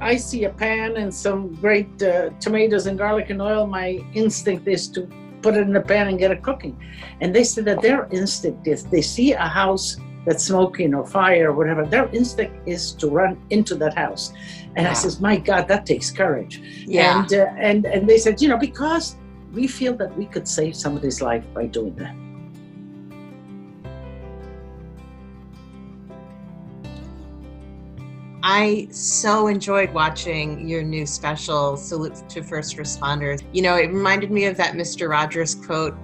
I see a pan and some great tomatoes and garlic and oil, my instinct is to put it in the pan and get it cooking. And they said that their instinct is, they see a house that's smoking or fire or whatever, their instinct is to run into that house. And I says, my God, that takes courage. Yeah. And they said, you know, because we feel that we could save somebody's life by doing that. I so enjoyed watching your new special, Salute to First Responders. You know, it reminded me of that Mr. Rogers quote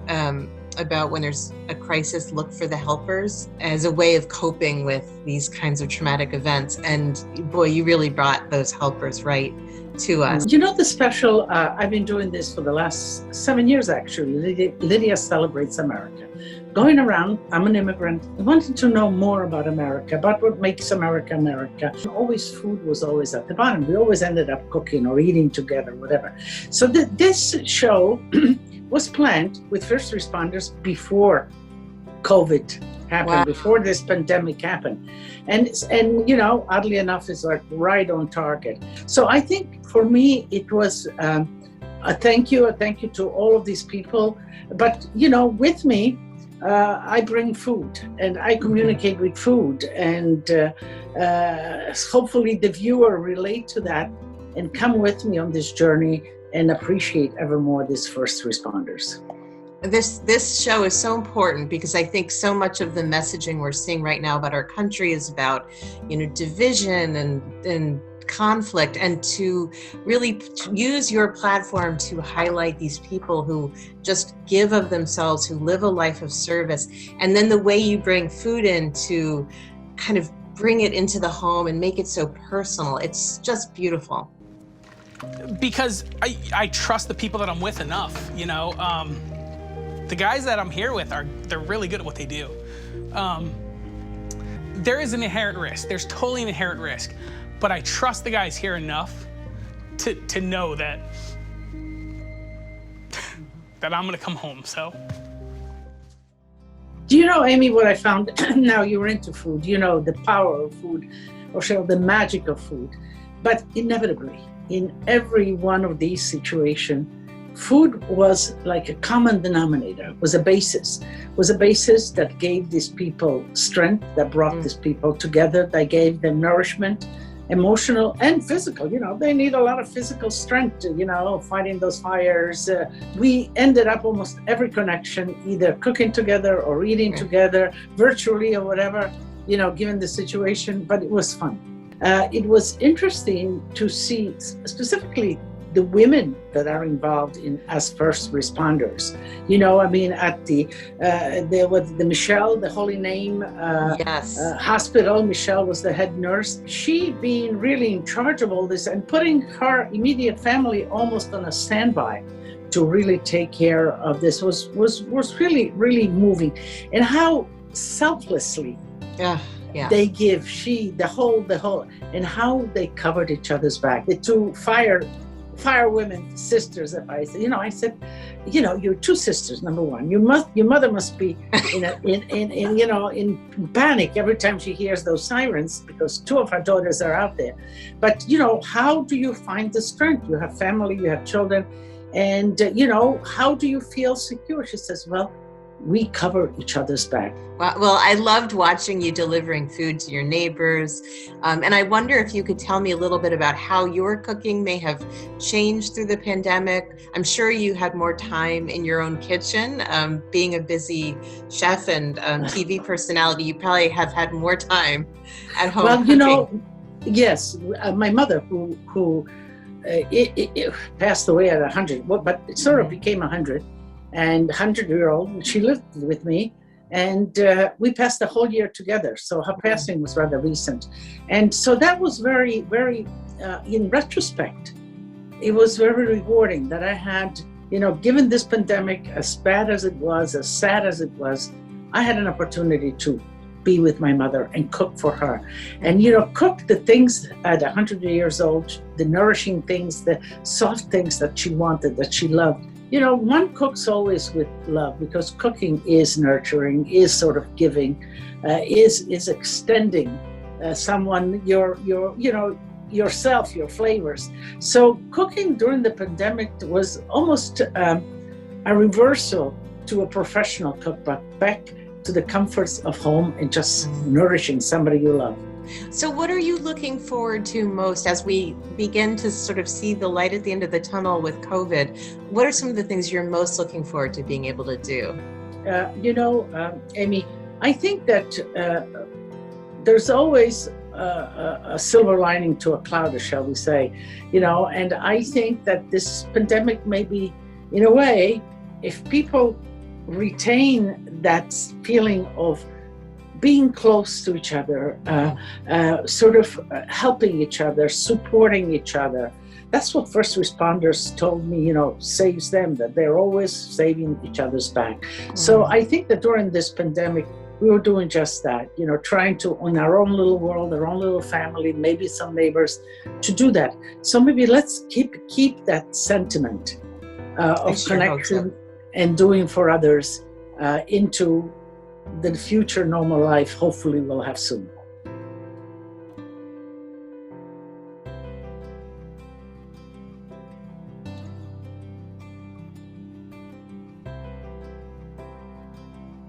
about when there's a crisis, look for the helpers, as a way of coping with these kinds of traumatic events. And boy, you really brought those helpers right to us. You know, the special, I've been doing this for the last 7 years, actually. Lidia Celebrates America. Going around, I'm an immigrant, I wanted to know more about America, about what makes America, America. Always food was always at the bottom. We always ended up cooking or eating together, whatever. So this show was planned with first responders before COVID happened, before this pandemic happened. And you know, oddly enough, it's like right on target. So I think for me, it was a thank you to all of these people. But, you know, with me, I bring food and I communicate with food, and hopefully the viewer relate to that and come with me on this journey and appreciate ever more these first responders. This show is so important because I think so much of the messaging we're seeing right now about our country is about, you know, division and conflict, and to really use your platform to highlight these people who just give of themselves, who live a life of service. And then the way you bring food in to kind of bring it into the home and make it so personal, it's just beautiful. Because I trust the people that I'm with enough, you know. The guys that I'm here with they're really good at what they do. There is an inherent risk. There's totally an inherent risk. But I trust the guys here enough to know that I'm gonna come home, so. Do you know, Amy, what I found? Now you're into food, you know, the power of food, or the magic of food. But inevitably, in every one of these situations, food was like a common denominator, was a basis that gave these people strength, that brought these people together, that gave them nourishment, emotional and physical. You know, they need a lot of physical strength to, you know, fighting those fires. We ended up almost every connection either cooking together or eating together, virtually or whatever, you know, given the situation, but it was fun. It was interesting to see specifically the women that are involved as first responders. You know, I mean, at there was the Michelle, the Holy Name hospital. Michelle was the head nurse. She being really in charge of all this and putting her immediate family almost on a standby to really take care of this was really, really moving. And how selflessly they give, the whole, and how they covered each other's back. The two fire women, sisters, I said, you know, you're two sisters, number one. Your mother must be in panic every time she hears those sirens, because two of her daughters are out there. But, you know, how do you find the strength? You have family, you have children, and, you know, how do you feel secure? She says, well, we cover each other's back. Well, I loved watching you delivering food to your neighbors. And I wonder if you could tell me a little bit about how your cooking may have changed through the pandemic. I'm sure you had more time in your own kitchen. Being a busy chef and TV personality, you probably have had more time at home. Well, cooking. you know, yes, my mother, who passed away at 100, but it sort of became 100. And 100-year-old, she lived with me, and we passed the whole year together. So her passing was rather recent. And so that was very, very, in retrospect, it was very rewarding that I had, you know, given this pandemic, as bad as it was, as sad as it was, I had an opportunity to be with my mother and cook for her. And, you know, cook the things at 100 years old, the nourishing things, the soft things that she wanted, that she loved. You know, one cooks always with love, because cooking is nurturing, is sort of giving, is extending someone your yourself, your flavors. So cooking during the pandemic was almost a reversal to a professional cookbook, back to the comforts of home and just nourishing somebody you love. So what are you looking forward to most as we begin to sort of see the light at the end of the tunnel with COVID? What are some of the things you're most looking forward to being able to do? Amy, I think that there's always a silver lining to a cloud, shall we say, and I think that this pandemic may be, in a way, if people retain that feeling of being close to each other, sort of helping each other, supporting each other. That's what first responders told me, saves them, that they're always saving each other's back. So I think that during this pandemic, we were doing just that, trying to, in our own little world, our own little family, maybe some neighbors, to do that. So maybe let's keep that sentiment of connection and doing for others into the future normal life hopefully we'll have soon.